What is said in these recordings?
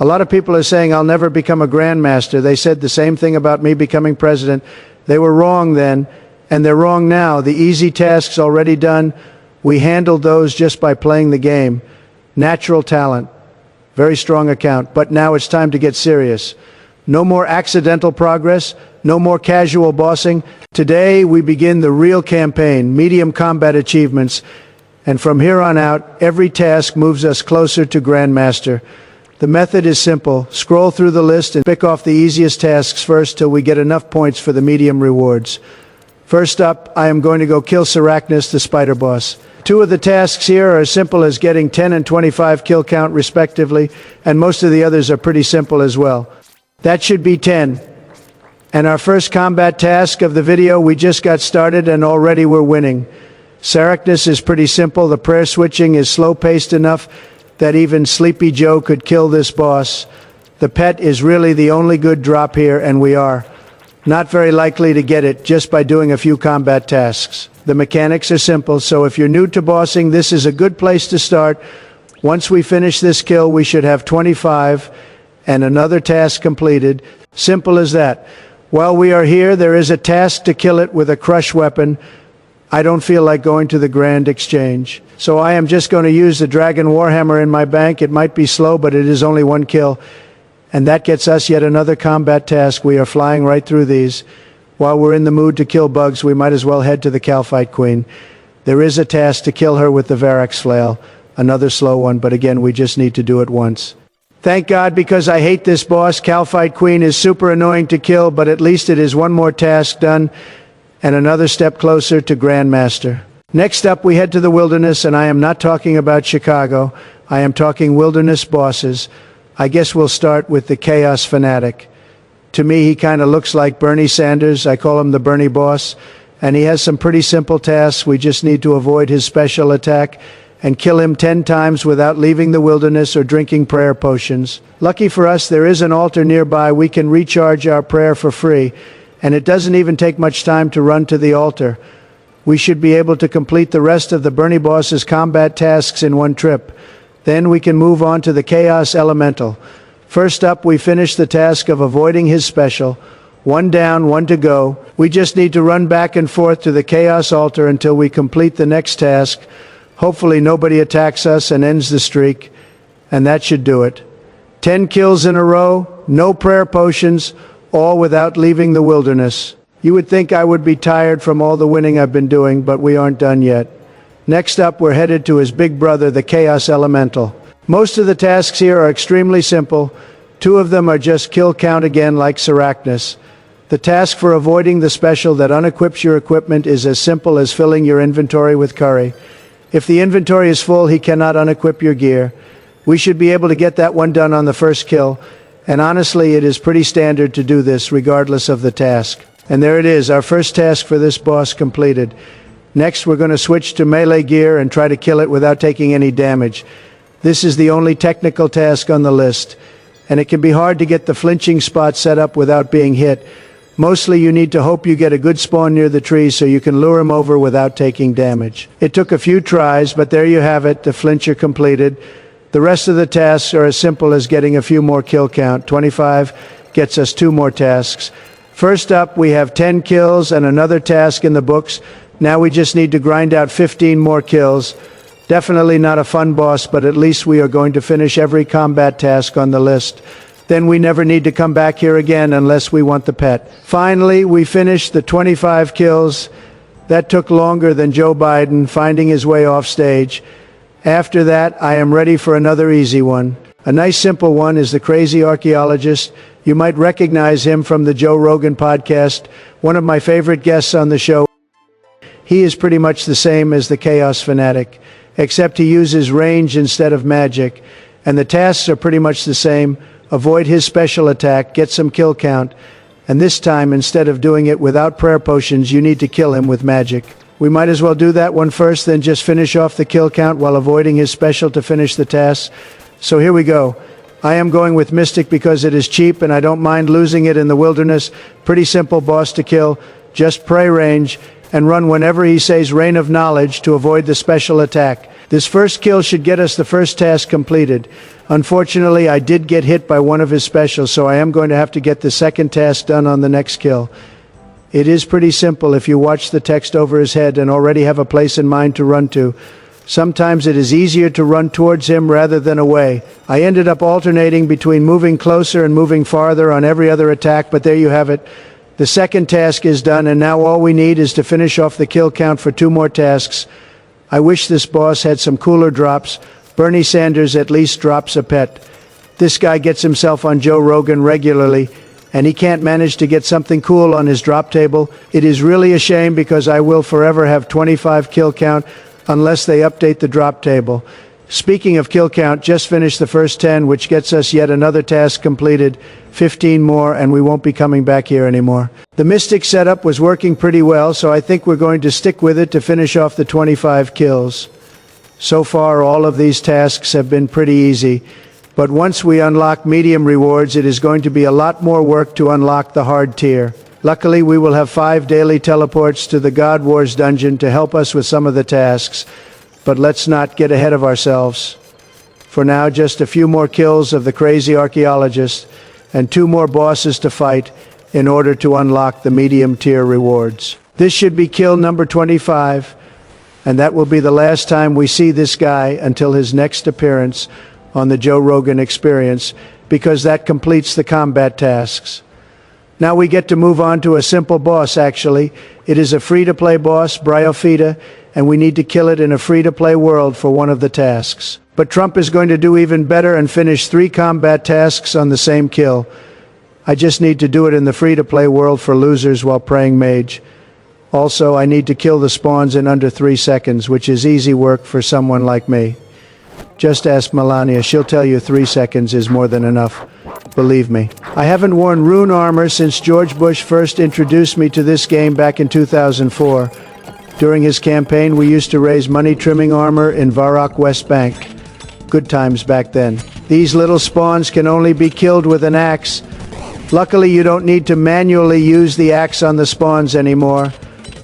A lot of people are saying I'll never become a grandmaster. They said the same thing about me becoming president. They were wrong then, and they're wrong now. The easy tasks already done, we handled those just by playing the game. Natural talent, very strong account, but now it's time to get serious. No more accidental progress, no more casual bossing. Today we begin the real campaign, medium combat achievements, and from here on out, every task moves us closer to grandmaster. The method is simple. Scroll through the list and pick off the easiest tasks first till we get enough points for the medium rewards. First up, I am going to go kill Sarachnis, the spider boss. Two of the tasks here are as simple as getting 10 and 25 kill count respectively, and most of the others are pretty simple as well. That should be 10. And our first combat task of the video, we just got started and already we're winning. Sarachnis is pretty simple. The prayer switching is slow-paced enough that even Sleepy Joe could kill this boss. The pet is really the only good drop here, and we are not very likely to get it just by doing a few combat tasks. The mechanics are simple, so if you're new to bossing, this is a good place to start. Once we finish this kill, we should have 25 and another task completed. Simple as that. While we are here, there is a task to kill it with a crush weapon. I don't feel like going to the Grand Exchange, so I am just going to use the Dragon Warhammer in my bank. It might be slow, but it is only one kill. And that gets us yet another combat task. We are flying right through these. While we're in the mood to kill bugs, we might as well head to the Calphite Queen. There is a task to kill her with the Varax Flail. Another slow one, but again, we just need to do it once. Thank God, because I hate this boss. Calphite Queen is super annoying to kill, but at least it is one more task done and another step closer to Grandmaster. Next up, we head to the wilderness, and I am not talking about Chicago. I am talking wilderness bosses. I guess we'll start with the Chaos Fanatic. To me, he kind of looks like Bernie Sanders. I call him the Bernie boss. And he has some pretty simple tasks. We just need to avoid his special attack and kill him 10 times without leaving the wilderness or drinking prayer potions. Lucky for us, there is an altar nearby. We can recharge our prayer for free. And it doesn't even take much time to run to the altar. We should be able to complete the rest of the Bernie boss's combat tasks in one trip. Then we can move on to the Chaos Elemental. First up, we finish the task of avoiding his special. One down, one to go. We just need to run back and forth to the Chaos Altar until we complete the next task. Hopefully nobody attacks us and ends the streak. And that should do it. 10 kills in a row, no prayer potions, all without leaving the wilderness. You would think I would be tired from all the winning I've been doing, but we aren't done yet. Next up, we're headed to his big brother, the Chaos Elemental. Most of the tasks here are extremely simple. 2 of them are just kill count again, like Sarachnis. The task for avoiding the special that unequips your equipment is as simple as filling your inventory with curry. If the inventory is full, he cannot unequip your gear. We should be able to get that one done on the first kill. And honestly, it is pretty standard to do this regardless of the task. And there it is, our first task for this boss completed. Next, we're going to switch to melee gear and try to kill it without taking any damage. This is the only technical task on the list, and it can be hard to get the flinching spot set up without being hit. Mostly you need to hope you get a good spawn near the tree so you can lure him over without taking damage. It took a few tries, but there you have it, the flincher completed. The rest of the tasks are as simple as getting a few more kill count. 25 gets us 2 more tasks. First up, we have 10 kills and another task in the books. Now we just need to grind out 15 more kills. Definitely not a fun boss, but at least we are going to finish every combat task on the list. Then we never need to come back here again unless we want the pet. Finally, we finished the 25 kills. That took longer than Joe Biden finding his way off stage. After that, I am ready for another easy one. A nice simple one is the Crazy Archaeologist. You might recognize him from the Joe Rogan podcast, one of my favorite guests on the show. He is pretty much the same as the Chaos Fanatic, except he uses range instead of magic, and the tasks are pretty much the same. Avoid his special attack, get some kill count, and this time, instead of doing it without prayer potions, you need to kill him with magic. We might as well do that one first, then just finish off the kill count while avoiding his special to finish the task. So here we go. I am going with Mystic because it is cheap and I don't mind losing it in the wilderness. Pretty simple boss to kill. Just pray range and run whenever he says Rain of Knowledge to avoid the special attack. This first kill should get us the first task completed. Unfortunately, I did get hit by one of his specials, so I am going to have to get the second task done on the next kill. It is pretty simple if you watch the text over his head and already have a place in mind to run to. Sometimes it is easier to run towards him rather than away. I ended up alternating between moving closer and moving farther on every other attack, but there you have it. The second task is done, and now all we need is to finish off the kill count for 2 more tasks. I wish this boss had some cooler drops. Bernie Sanders at least drops a pet. This guy gets himself on Joe Rogan regularly, and he can't manage to get something cool on his drop table. It is really a shame because I will forever have 25 kill count unless they update the drop table. Speaking of kill count, just finished the first 10, which gets us yet another task completed, 15 more, and we won't be coming back here anymore. The Mystic setup was working pretty well, so I think we're going to stick with it to finish off the 25 kills. So far, all of these tasks have been pretty easy, but once we unlock medium rewards, it is going to be a lot more work to unlock the hard tier. Luckily, we will have 5 daily teleports to the God Wars dungeon to help us with some of the tasks, but let's not get ahead of ourselves. For now, just a few more kills of the crazy archaeologist and 2 more bosses to fight in order to unlock the medium tier rewards. This should be kill number 25, and that will be the last time we see this guy until his next appearance on the Joe Rogan Experience, because that completes the combat tasks. Now we get to move on to a simple boss, actually. It is a free-to-play boss, Bryophyta, and we need to kill it in a free-to-play world for one of the tasks. But Trump is going to do even better and finish 3 combat tasks on the same kill. I just need to do it in the free-to-play world for losers while praying mage. Also, I need to kill the spawns in under 3 seconds, which is easy work for someone like me. Just ask Melania, she'll tell you 3 seconds is more than enough. Believe me. I haven't worn rune armor since George Bush first introduced me to this game back in 2004. During his campaign, we used to raise money trimming armor in Varrock, West Bank. Good times back then. These little spawns can only be killed with an axe. Luckily, you don't need to manually use the axe on the spawns anymore.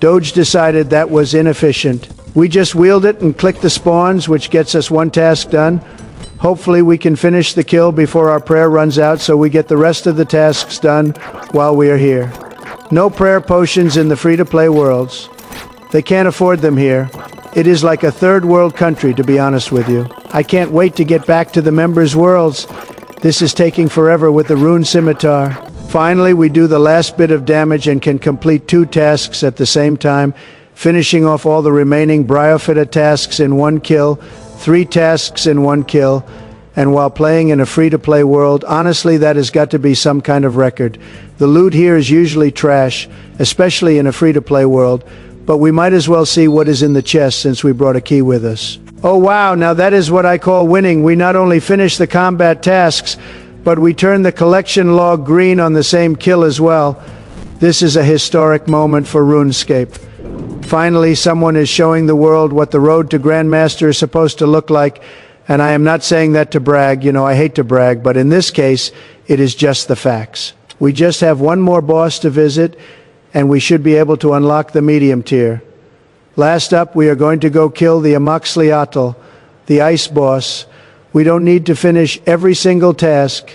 Doge decided that was inefficient. We just wield it and click the spawns, which gets us 1 task done. Hopefully we can finish the kill before our prayer runs out so we get the rest of the tasks done while we are here. No prayer potions in the free-to-play worlds. They can't afford them here. It is like a third world country, to be honest with you. I can't wait to get back to the members' worlds. This is taking forever with the rune scimitar. Finally, we do the last bit of damage and can complete 2 tasks at the same time, finishing off all the remaining Bryophyta tasks in 1 kill, 3 tasks in 1 kill, and while playing in a free-to-play world, honestly, that has got to be some kind of record. The loot here is usually trash, especially in a free-to-play world, but we might as well see what is in the chest since we brought a key with us. Oh wow, now that is what I call winning. We not only finish the combat tasks, but we turn the collection log green on the same kill as well. This is a historic moment for Runescape. Finally, someone is showing the world what the road to grandmaster is supposed to look like, and I am not saying that to brag. You know, I hate to brag, but in this case, it is just the facts. We just have 1 more boss to visit, and we should be able to unlock the medium tier. Last up, we are going to go kill the Amaxliatl, the ice boss. We don't need to finish every single task.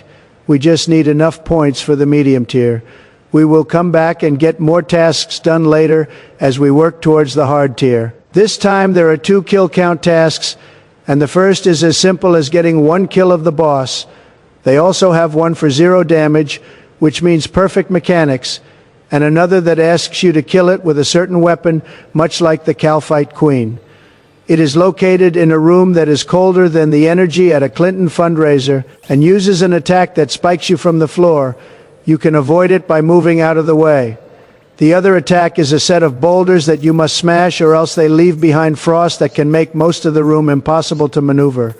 We just need enough points for the medium tier. We will come back and get more tasks done later as we work towards the hard tier. This time there are 2 kill count tasks, and the first is as simple as getting 1 kill of the boss. They also have one for 0 damage, which means perfect mechanics, and another that asks you to kill it with a certain weapon, much like the Calphite Queen. It is located in a room that is colder than the energy at a Clinton fundraiser and uses an attack that spikes you from the floor. You can avoid it by moving out of the way. The other attack is a set of boulders that you must smash, or else they leave behind frost that can make most of the room impossible to maneuver.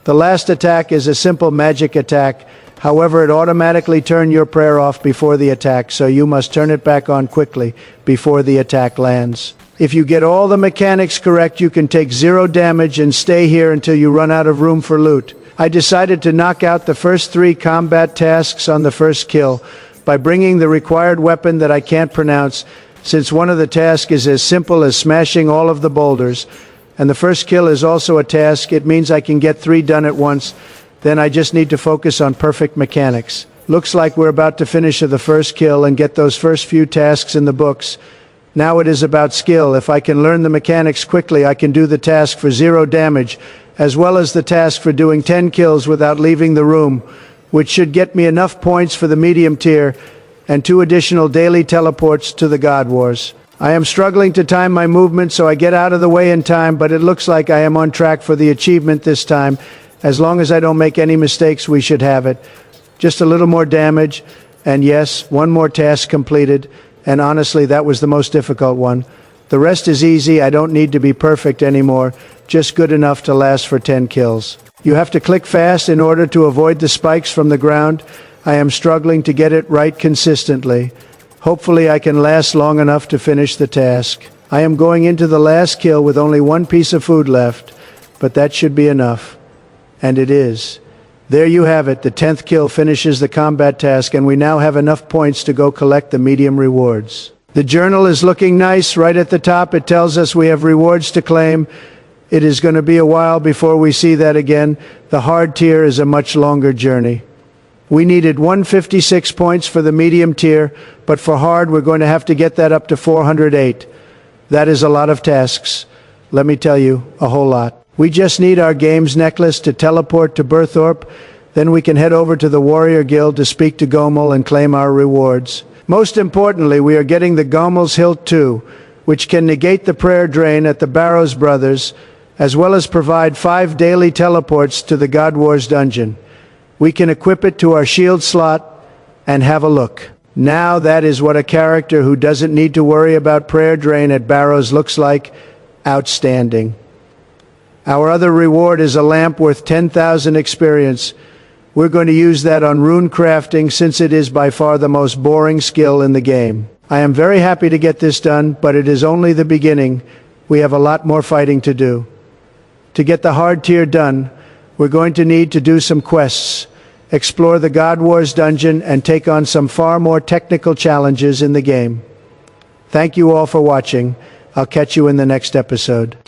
The last attack is a simple magic attack. However, it automatically turns your prayer off before the attack, so you must turn it back on quickly before the attack lands. If you get all the mechanics correct, you can take 0 damage and stay here until you run out of room for loot. I decided to knock out the first 3 combat tasks on the first kill by bringing the required weapon that I can't pronounce, since one of the tasks is as simple as smashing all of the boulders, And the first kill is also a task. It means I can get 3 done at once. Then I just need to focus on perfect mechanics. Looks like we're about to finish the first kill and get those first few tasks in the books. Now it is about skill. If I can learn the mechanics quickly, I can do the task for 0 damage, as well as the task for doing 10 kills without leaving the room, which should get me enough points for the medium tier and 2 additional daily teleports to the God Wars. I am struggling to time my movement, so I get out of the way in time, but it looks like I am on track for the achievement this time. As long as I don't make any mistakes, we should have it. Just a little more damage, and yes, 1 more task completed, and honestly, that was the most difficult one. The rest is easy. I don't need to be perfect anymore, just good enough to last for 10 kills. You have to click fast in order to avoid the spikes from the ground. I am struggling to get it right consistently. Hopefully I can last long enough to finish the task. I am going into the last kill with only 1 piece of food left, but that should be enough. And it is. There you have it. The 10th kill finishes the combat task, and we now have enough points to go collect the medium rewards. The journal is looking nice. Right at the top it tells us we have rewards to claim. It is going to be a while before we see that again. The hard tier is a much longer journey. We needed 156 points for the medium tier, but for hard we're going to have to get that up to 408. That is a lot of tasks. Let me tell you, a whole lot. We just need our games necklace to teleport to Berthorpe, then we can head over to the Warrior Guild to speak to Gomel and claim our rewards. Most importantly, we are getting the Gomel's Hilt too, which can negate the prayer drain at the Barrows Brothers, as well as provide 5 daily teleports to the God Wars dungeon. We can equip it to our shield slot and have a look. Now that is what a character who doesn't need to worry about prayer drain at Barrows looks like. Outstanding. Our other reward is a lamp worth 10,000 experience. We're going to use that on rune crafting since it is by far the most boring skill in the game. I am very happy to get this done, but it is only the beginning. We have a lot more fighting to do. To get the hard tier done, we're going to need to do some quests, explore the God Wars dungeon, and take on some far more technical challenges in the game. Thank you all for watching. I'll catch you in the next episode.